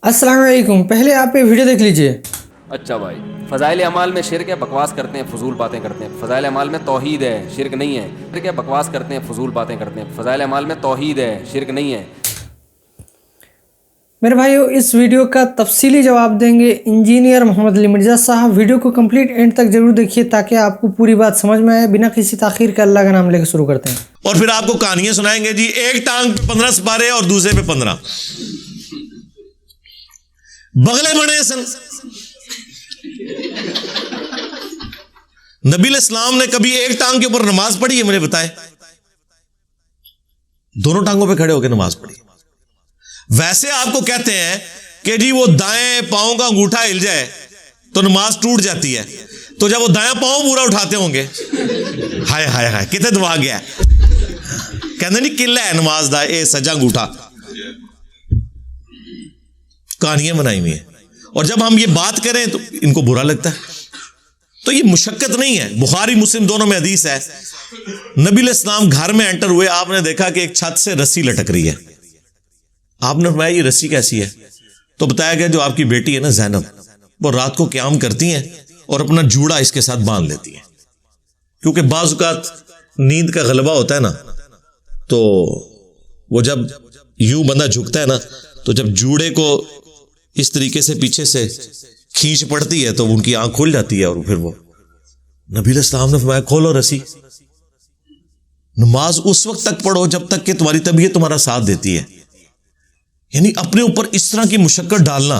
السلام علیکم. پہلے آپ یہ ویڈیو دیکھ لیجئے. اچھا بھائی، فضائل اعمال میں شرک ہے، بکواس کرتے ہیں، فضول باتیں کرتے ہیں. فضائل اعمال میں توحید ہے، شرک نہیں ہے. شرک ہے، بکواس کرتے ہیں، فضول باتیں کرتے ہیں. فضائل اعمال میں توحید ہے، شرک نہیں ہے. میرے بھائیو، اس ویڈیو کا تفصیلی جواب دیں گے انجینئر محمد علی مرزا صاحب. ویڈیو کو کمپلیٹ اینڈ تک ضرور دیکھیے تاکہ آپ کو پوری بات سمجھ میں آئے. بنا کسی تاخیر کے اللہ کا نام لے کے شروع کرتے ہیں. اور پھر آپ کو کہانیاں سنائیں گے جی، ایک ٹانگ پہ 15 سپارے اور دوسرے پہ 15 بغلے بڑے سن. نبی علیہ السلام نے کبھی ایک ٹانگ کے اوپر نماز پڑھی ہے؟ مجھے بتائیں. دونوں ٹانگوں پہ کھڑے ہو کے نماز پڑھی. ویسے آپ کو کہتے ہیں کہ جی وہ دائیں پاؤں کا انگوٹھا ہل جائے تو نماز ٹوٹ جاتی ہے، تو جب وہ دائیں پاؤں پورا اٹھاتے ہوں گے، ہائے ہائے ہائے کتنے دبا گیا ہے، کہتے نہیں قلعہ ہے نماز دا اے سجا انگوٹھا. کہانیاں بنائی ہوئی ہیں. اور جب ہم یہ بات کریں تو ان کو برا لگتا ہے. تو یہ مشقت نہیں ہے. بخاری مسلم دونوں میں حدیث ہے. نبی علیہ السلام گھر میں انٹر ہوئے، آپ نے دیکھا کہ ایک چھت سے رسی لٹک رہی ہے. آپ نے فرمایا یہ رسی کیسی ہے؟ تو بتایا گیا جو آپ کی بیٹی ہے نا زینب، وہ رات کو قیام کرتی ہیں اور اپنا جوڑا اس کے ساتھ باندھ لیتی ہیں. کیونکہ بعض اوقات نیند کا غلبہ ہوتا ہے نا، تو وہ جب یوں بندہ جھکتا ہے نا، تو جب جوڑے کو اس طریقے سے پیچھے سے کھینچ پڑتی ہے تو ان کی آنکھ کھل جاتی ہے. اور پھر وہ نبی علیہ السلام نے فرمایا کھولو رسی. نماز اس وقت تک پڑھو جب تک کہ تمہاری طبیعت تمہارا ساتھ دیتی ہے. یعنی اپنے اوپر اس طرح کی مشقت ڈالنا.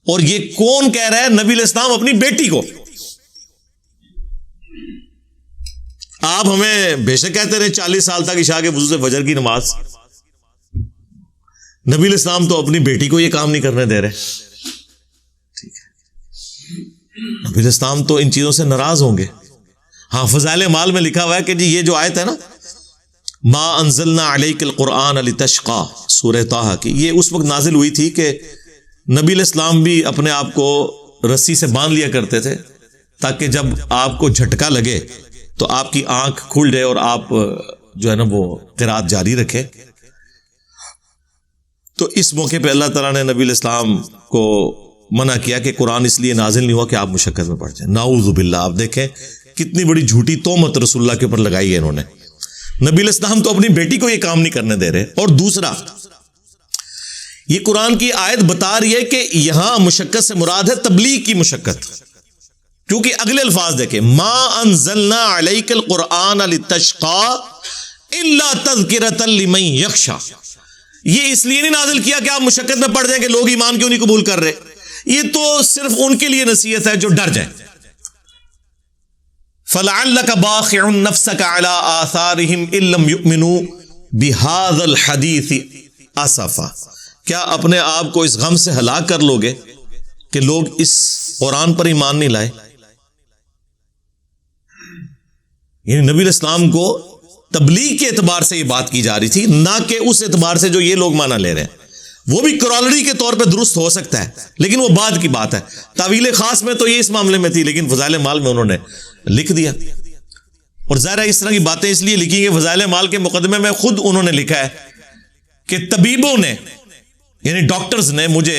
اور یہ کون کہہ رہا ہے؟ نبی علیہ السلام اپنی بیٹی کو. آپ ہمیں بے شک کہتے رہے 40 سال تک عشاء کے وضو سے فجر کی نماز. نبی علیہ السلام تو اپنی بیٹی کو یہ کام نہیں کرنے دے رہے. ٹھیک ہے، نبی علیہ السلام تو ان چیزوں سے ناراض ہوں گے. ہاں، فضائل اعمال میں لکھا ہوا ہے کہ جی یہ جو آیت ہے نا، ما انزلنا علیک القرآن لتشقی، سورہ طٰہٰ کی، یہ اس وقت نازل ہوئی تھی کہ نبی علیہ السلام بھی اپنے آپ کو رسی سے باندھ لیا کرتے تھے تاکہ جب آپ کو جھٹکا لگے تو آپ کی آنکھ کھل جائے اور آپ جو ہے نا وہ قرات جاری رکھے. تو اس موقع پہ اللہ تعالیٰ نے نبی علیہ السلام کو منع کیا کہ قرآن اس لیے نازل نہیں ہوا کہ آپ مشقت میں پڑ جائیں. نعوذ باللہ. آپ دیکھیں کتنی بڑی جھوٹی تہمت رسول اللہ کے اوپر لگائی ہے انہوں نے. نبی علیہ السلام تو اپنی بیٹی کو یہ کام نہیں کرنے دے رہے. اور دوسرا، یہ قرآن کی آیت بتا رہی ہے کہ یہاں مشقت سے مراد ہے تبلیغ کی مشقت. کیونکہ اگلے الفاظ دیکھیں، ما انزلنا علیک القرآن لتشقی الا تذکرۃ لمن یخشی. یہ اس لیے نہیں نازل کیا کہ آپ مشقت میں پڑ جائیں کہ لوگ ایمان کیوں نہیں قبول کر رہے. یہ تو صرف ان کے لیے نصیحت ہے جو ڈر جائیں. فَلَعَلَّكَ بَاخِعٌ نَفْسَكَ عَلَىٰ آثَارِهِمْ إِن لَّمْ يُؤْمِنُوا بِهَٰذَا الْحَدِيثِ آسَفًا. کیا اپنے آپ کو اس غم سے ہلاک کر لو گے کہ لوگ اس قرآن پر ایمان نہیں لائے؟ یعنی نبی علیہ السلام کو تبلیغ کے اعتبار سے یہ بات کی جا رہی تھی، نہ کہ اس اعتبار سے جو یہ لوگ مانا لے رہے ہیں. وہ بھی کرالری کے طور پہ درست ہو سکتا ہے لیکن وہ بعد کی بات ہے. تعویل خاص میں تو یہ اس معاملے میں تھی، لیکن فضائل مال میں انہوں نے لکھ دیا. اور ظاہر ہے اس طرح کی باتیں اس لیے لکھی کہ فضائل مال کے مقدمے میں خود انہوں نے لکھا ہے کہ طبیبوں نے، یعنی ڈاکٹرز نے، مجھے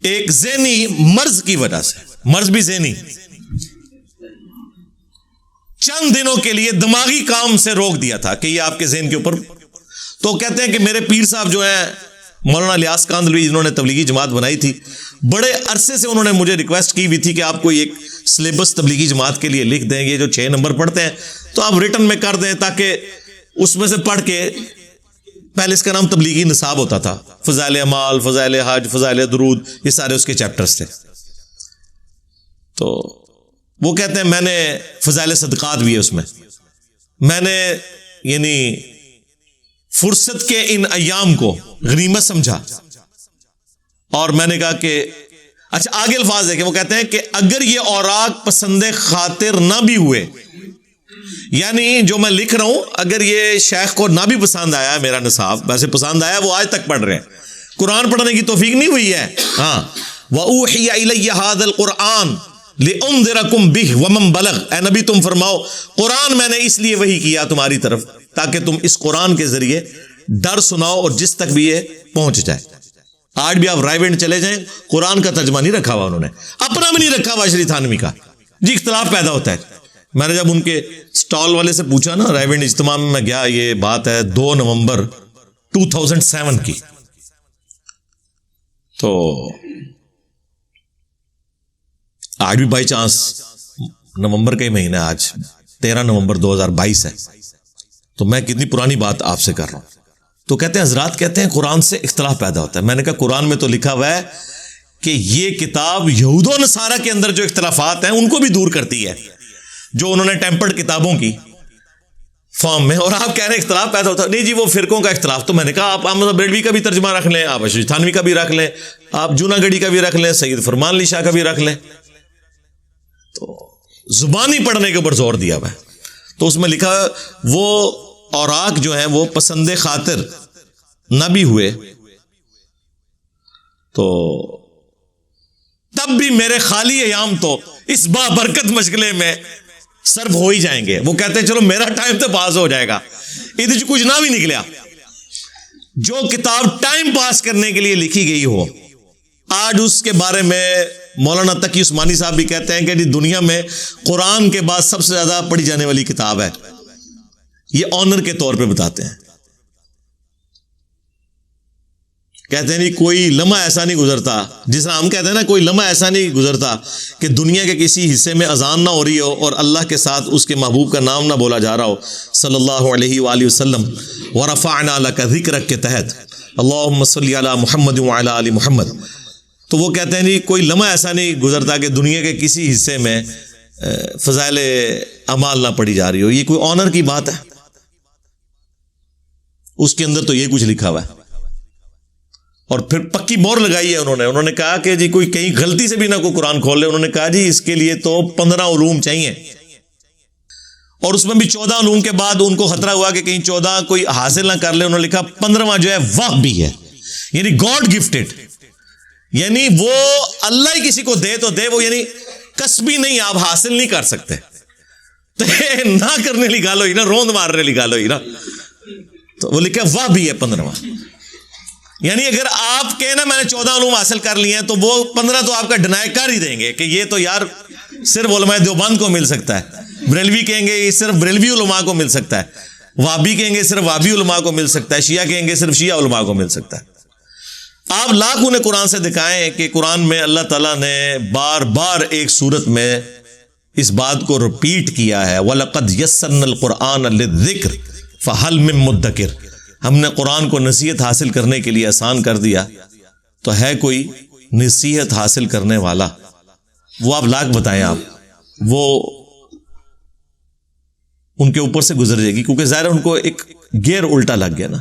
ایک ذہنی مرض کی وجہ سے، مرض بھی ذہنی، چند دنوں کے لیے دماغی کام سے روک دیا تھا کہ یہ آپ کے ذہن کے اوپر. تو کہتے ہیں کہ میرے پیر صاحب جو ہیں مولانا الیاس کاندھلوی، جنہوں نے تبلیغی جماعت بنائی تھی، بڑے عرصے سے انہوں نے مجھے ریکویسٹ کی ہوئی تھی کہ آپ کو ایک سلیبس تبلیغی جماعت کے لیے لکھ دیں. یہ جو 6 نمبر پڑھتے ہیں تو آپ ریٹن میں کر دیں تاکہ اس میں سے پڑھ کے، پہلے اس کا نام تبلیغی نصاب ہوتا تھا، فضائل اعمال، فضائل حج، فضائل درود، یہ سارے اس کے چیپٹرز تھے. تو وہ کہتے ہیں میں نے فضائل صدقات بھی ہے اس میں نے یعنی فرصت کے ان ایام کو غنیمت سمجھا. اور میں نے کہا کہ اچھا آگے الفاظ ہے کہ وہ کہتے ہیں کہ اگر یہ اوراق پسند خاطر نہ بھی ہوئے، یعنی جو میں لکھ رہا ہوں اگر یہ شیخ کو نہ بھی پسند آیا میرا نصاب، ویسے پسند آیا، وہ آج تک پڑھ رہے ہیں، قرآن پڑھنے کی توفیق نہیں ہوئی ہے. ہاں، وَأُوحِيَ إِلَيَّ هَذَا الْقُرْآنُ لِأُنذِرَكُم بِهِ وَمَن بَلَغَ. اے نبی تم فرماؤ قرآن میں نے اس لیے وحی کیا تمہاری طرف تاکہ تم اس قرآن کے ذریعے ڈر سناؤ اور جس تک بھی یہ پہنچ جائے. آج بھی آپ رائے بینڈ چلے جائیں, قرآن کا ترجمہ نہیں رکھا ہوا انہوں نے, اپنا بھی نہیں رکھا ہوا اشری تھانوی کا. جی اختلاف پیدا ہوتا ہے. میں نے جب ان کے سٹال والے سے پوچھا نا, رائے بینڈ اجتماع میں گیا, یہ بات ہے 2 نومبر 2007 کی, تو آج بھی بائی چانس نومبر کا ہی مہینہ, آج 13 نومبر 2022 ہے, تو میں کتنی پرانی بات آپ سے کر رہا ہوں. تو کہتے ہیں حضرات کہتے ہیں قرآن سے اختلاف پیدا ہوتا ہے. میں نے کہا قرآن میں تو لکھا ہوا ہے کہ یہ کتاب یہود و نصارہ کے اندر جو اختلافات ہیں ان کو بھی دور کرتی ہے, جو انہوں نے ٹیمپرڈ کتابوں کی فارم میں, اور آپ کہہ رہے ہیں اختلاف پیدا ہوتا ہے. نہیں جی وہ فرقوں کا اختلاف. تو میں نے کہا آپ احمد بریلوی کا بھی ترجمہ رکھ لیں, آپ اشری تھانوی کا بھی رکھ لیں, آپ جونا گڑھی کا بھی رکھ لیں, سید فرمان علی شاہ کا بھی رکھ لیں. تو زبانی پڑھنے کے اوپر زور دیا ہوا ہے. تو اس میں لکھا وہ اوراق جو ہیں وہ پسند خاطر نہ بھی ہوئے تو تب بھی میرے خالی ایام تو اس بابرکت مشغلے میں صرف ہو ہی جائیں گے. وہ کہتے ہیں چلو میرا ٹائم تو پاس ہو جائے گا, ادھر کچھ نہ بھی نکلیا. جو کتاب ٹائم پاس کرنے کے لیے لکھی گئی ہو, آج اس کے بارے میں مولانا تقی عثمانی صاحب بھی کہتے ہیں کہ جی دنیا میں قرآن کے بعد سب سے زیادہ پڑھی جانے والی کتاب ہے. یہ آنر کے طور پہ بتاتے ہیں. کہتے ہیں نہیں کوئی لمحہ ایسا نہیں گزرتا, جس طرح ہم کہتے ہیں نا کوئی لمحہ ایسا نہیں گزرتا کہ دنیا کے کسی حصے میں اذان نہ ہو رہی ہو اور اللہ کے ساتھ اس کے محبوب کا نام نہ بولا جا رہا ہو صلی اللہ علیہ وآلہ وسلم. ورفعنا لک ذکرک کے تحت اللہم صلی علی محمد وعلی آل محمد. تو وہ کہتے ہیں نہیں کوئی لمحہ ایسا نہیں گزرتا کہ دنیا کے کسی حصے میں فضائل اعمال نہ پڑھی جا رہی ہو. یہ کوئی آنر کی بات ہے؟ اس کے اندر تو یہ کچھ لکھا ہوا ہے. اور پھر پکی مور لگائی ہے انہوں نے کہا کہ جی کوئی کہیں غلطی سے بھی نہ کوئی قرآن کھول لے. انہوں نے کہا جی اس کے لیے تو 15 علوم چاہیے, اور اس میں بھی 14 علوم کے بعد ان کو خطرہ ہوا کہ کہیں 14 کوئی حاصل نہ کر لے. انہوں نے لکھا 15واں جو ہے وہ بھی ہے, یعنی گاڈ گفٹڈ, یعنی وہ اللہ ہی کسی کو دے تو دے, وہ یعنی کسبی نہیں, آپ حاصل نہیں کر سکتے. تو نہ کرنے لی گال ہوئی نا, روند مارنے لی گال ہوئی نا. تو وہ لکھا وہ بھی ہے 15واں, یعنی اگر آپ کہنا میں نے 14 علوم حاصل کر لیے ہیں تو وہ 15 تو آپ کا ڈینائی کر ہی دیں گے کہ یہ تو یار صرف علماء دیوبند کو مل سکتا ہے, بریلوی کہیں گے یہ صرف بریلوی علماء کو مل سکتا ہے, وابی کہیں گے صرف وابی علماء کو مل سکتا ہے, شیعہ کہیں گے صرف شیعہ علماء کو مل سکتا ہے. آپ لاکھ انہیں قرآن سے دکھائیں کہ قرآن میں اللہ تعالیٰ نے بار بار ایک صورت میں اس بات کو رپیٹ کیا ہے, وَلَقَدْ يَسَّرْنَا الْقُرْآنَ لِلذِّكْرِ فَهَلْ مِن مُدَّكِرٍ. ہم نے قرآن کو نصیحت حاصل کرنے کے لیے آسان کر دیا, تو ہے کوئی نصیحت حاصل کرنے والا؟ وہ آپ لاکھ بتائیں, آپ وہ ان کے اوپر سے گزر جائے گی, کیونکہ ظاہر ان کو ایک گیئر الٹا لگ گیا نا.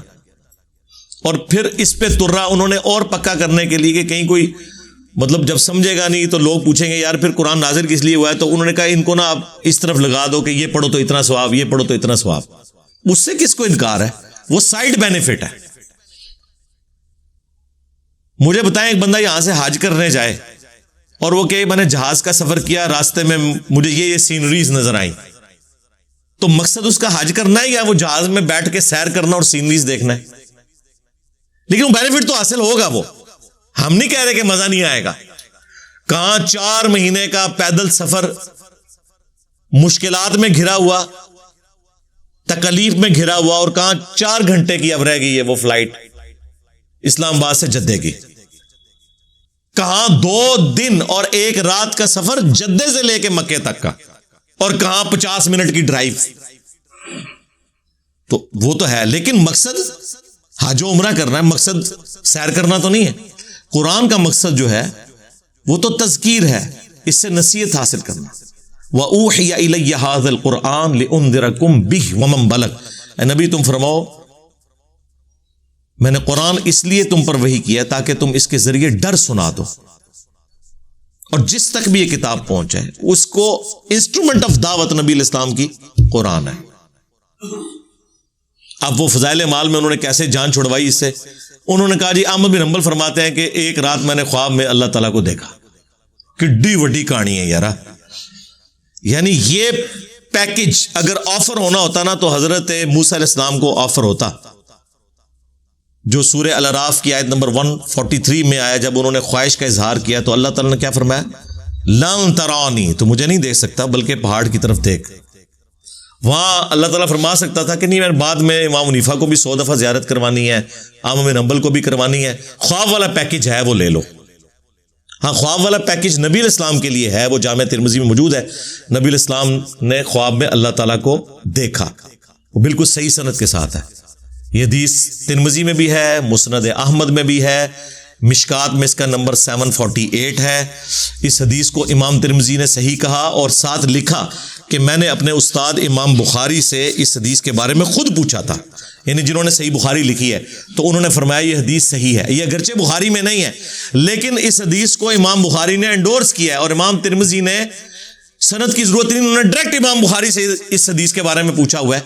اور پھر اس پہ ترا انہوں نے اور پکا کرنے کے لیے کہ کہیں کوئی مطلب جب سمجھے گا نہیں تو لوگ پوچھیں گے یار پھر قرآن نازل کس لیے ہوا ہے, تو انہوں نے کہا ان کو نا آپ اس طرف لگا دو کہ یہ پڑھو تو اتنا ثواب, یہ پڑھو تو اتنا ثواب. اس سے کس کو انکار ہے؟ وہ سائیڈ بینیفٹ ہے. مجھے بتائیں ایک بندہ یہاں سے حج کرنے جائے اور وہ کہ میں نے جہاز کا سفر کیا, راستے میں مجھے یہ سینریز نظر آئیں, تو مقصد اس کا حج کرنا ہے یا وہ جہاز میں بیٹھ کے سیر کرنا اور سینریز دیکھنا ہے؟ لیکن وہ بینیفٹ تو حاصل ہوگا. وہ ہم نہیں کہہ رہے کہ مزہ نہیں آئے گا. کہاں 4 مہینے کا پیدل سفر مشکلات میں گھرا ہوا, تکلیف میں گھرا ہوا, اور کہاں 4 گھنٹے کی اب رہ گئی ہے وہ فلائٹ اسلام آباد سے جدے کی. کہاں 2 دن اور 1 رات کا سفر جدے سے لے کے مکے تک کا, اور کہاں 50 منٹ کی ڈرائیو. تو وہ تو ہے, لیکن مقصد حج و عمرہ کرنا ہے, مقصد سیر کرنا تو نہیں ہے. قرآن کا مقصد جو ہے وہ تو تذکیر ہے, اس سے نصیحت حاصل کرنا. وَأُوحِيَ إِلَيَّ هَذَا الْقُرْآنُ لِأُنذِرَكُمْ بِهِ وَمَنْ بَلَغَ. اے نبی تم فرماؤ میں نے قرآن اس لیے تم پر وحی کیا تاکہ تم اس کے ذریعے ڈر سنا دو, اور جس تک بھی یہ کتاب پہنچے اس کو انسٹرومنٹ آف دعوت نبی الاسلام کی قرآن ہے. اب وہ فضائل اعمال میں انہوں نے کیسے جان چھڑوائی اس سے؟ انہوں نے کہا جی احمد بن حنبل فرماتے ہیں کہ ایک رات میں نے خواب میں اللہ تعالیٰ کو دیکھا. کڈی وڈی کہانی ہے یار. یعنی یہ پیکج اگر آفر ہونا ہوتا نا تو حضرت موسیٰ علیہ السلام کو آفر ہوتا. جو سورہ الاعراف کی آیت نمبر 143 میں آیا، جب انہوں نے خواہش کا اظہار کیا تو اللہ تعالیٰ نے کیا فرمایا؟ لن ترانی، تو مجھے نہیں دیکھ سکتا بلکہ پہاڑ کی طرف دیکھ۔ وہاں اللہ تعالیٰ فرما سکتا تھا کہ نہیں، میں بعد میں امام حنیفہ کو بھی 100 دفعہ زیارت کروانی ہے، احمد بن حنبل کو بھی کروانی ہے، خواب والا پیکج ہے وہ لے لو۔ ہاں، خواب والا پیکج نبی علیہ السلام کے لیے ہے، وہ جامع ترمذی میں موجود ہے۔ نبی علیہ السلام نے خواب میں اللہ تعالیٰ کو دیکھا، وہ بالکل صحیح سند کے ساتھ ہے۔ یہ حدیث ترمذی میں بھی ہے، مسند احمد میں بھی ہے، مشکات میں اس کا نمبر 748 ہے۔ اس حدیث کو امام ترمذی نے صحیح کہا اور ساتھ لکھا کہ میں نے اپنے استاد امام بخاری سے اس حدیث کے بارے میں خود پوچھا تھا، یعنی جنہوں نے صحیح بخاری لکھی ہے، تو انہوں نے فرمایا یہ حدیث صحیح ہے۔ یہ اگرچہ بخاری میں نہیں ہے، لیکن اس حدیث کو امام بخاری نے انڈورس کیا ہے، اور امام ترمذی نے سند کی ضرورت نہیں، انہوں نے ڈائریکٹ امام بخاری سے اس حدیث کے بارے میں پوچھا ہوا ہے،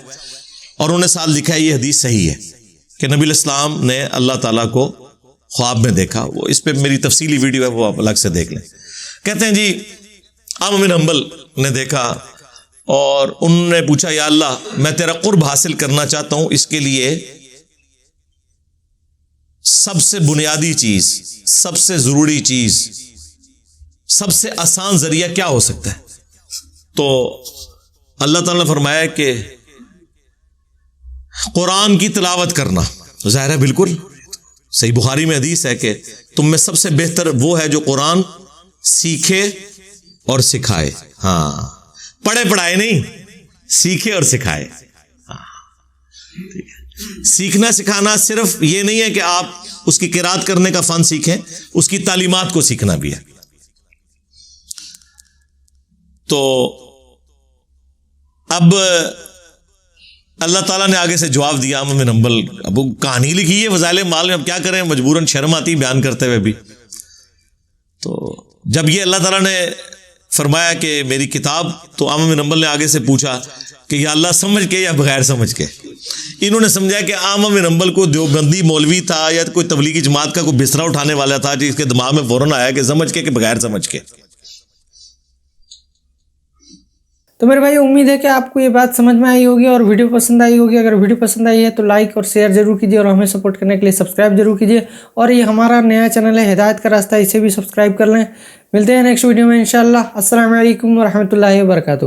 اور انہوں نے ساتھ لکھا ہے یہ حدیث صحیح ہے کہ نبی علیہ السلام نے اللہ تعالیٰ کو خواب میں دیکھا۔ وہ اس پہ میری تفصیلی ویڈیو ہے، وہ آپ الگ سے دیکھ لیں۔ کہتے ہیں جی احمد بن حنبل نے دیکھا اور انہوں نے پوچھا یا اللہ میں تیرا قرب حاصل کرنا چاہتا ہوں، اس کے لیے سب سے بنیادی چیز، سب سے ضروری چیز، سب سے آسان ذریعہ کیا ہو سکتا ہے؟ تو اللہ تعالیٰ نے فرمایا کہ قرآن کی تلاوت کرنا۔ ظاہر ہے بالکل صحیح بخاری میں حدیث ہے کہ تم میں سب سے بہتر وہ ہے جو قرآن سیکھے اور سکھائے۔ ہاں، پڑھے پڑھائے نہیں، سیکھے اور سکھائے۔ سیکھنا سکھانا صرف یہ نہیں ہے کہ آپ اس کی قرات کرنے کا فن سیکھیں، اس کی تعلیمات کو سیکھنا بھی ہے۔ تو اب اللہ تعالیٰ نے آگے سے جواب دیا احمد بن حنبل، اب وہ کہانی لکھی ہے فضائل اعمال میں، اب کیا کریں، مجبوراً شرم آتی بیان کرتے ہوئے بھی۔ تو جب یہ اللہ تعالیٰ نے فرمایا کہ میری کتاب، تو احمد بن حنبل نے آگے سے پوچھا کہ یا اللہ سمجھ کے یا بغیر سمجھ کے؟ انہوں نے سمجھا کہ احمد بن حنبل کو دیوبندی مولوی تھا یا کوئی تبلیغی جماعت کا کوئی بستر اٹھانے والا تھا، جس کے دماغ میں فوراً آیا کہ سمجھ کے کہ بغیر سمجھ کے۔ تو میرے بھائی امید ہے کہ آپ کو یہ بات سمجھ میں آئی ہوگی اور ویڈیو پسند آئی ہوگی۔ اگر ویڈیو پسند آئی ہے تو لائک اور شیئر ضرور کیجیے، اور ہمیں سپورٹ کرنے کے لیے سبسکرائب ضرور کیجیے، اور یہ ہمارا نیا چینل ہے ہدایت کا راستہ، اسے بھی سبسکرائب کر لیں۔ ملتے ہیں نیکسٹ ویڈیو میں انشاءاللہ۔ السلام علیکم ورحمۃ اللہ وبرکاتہ۔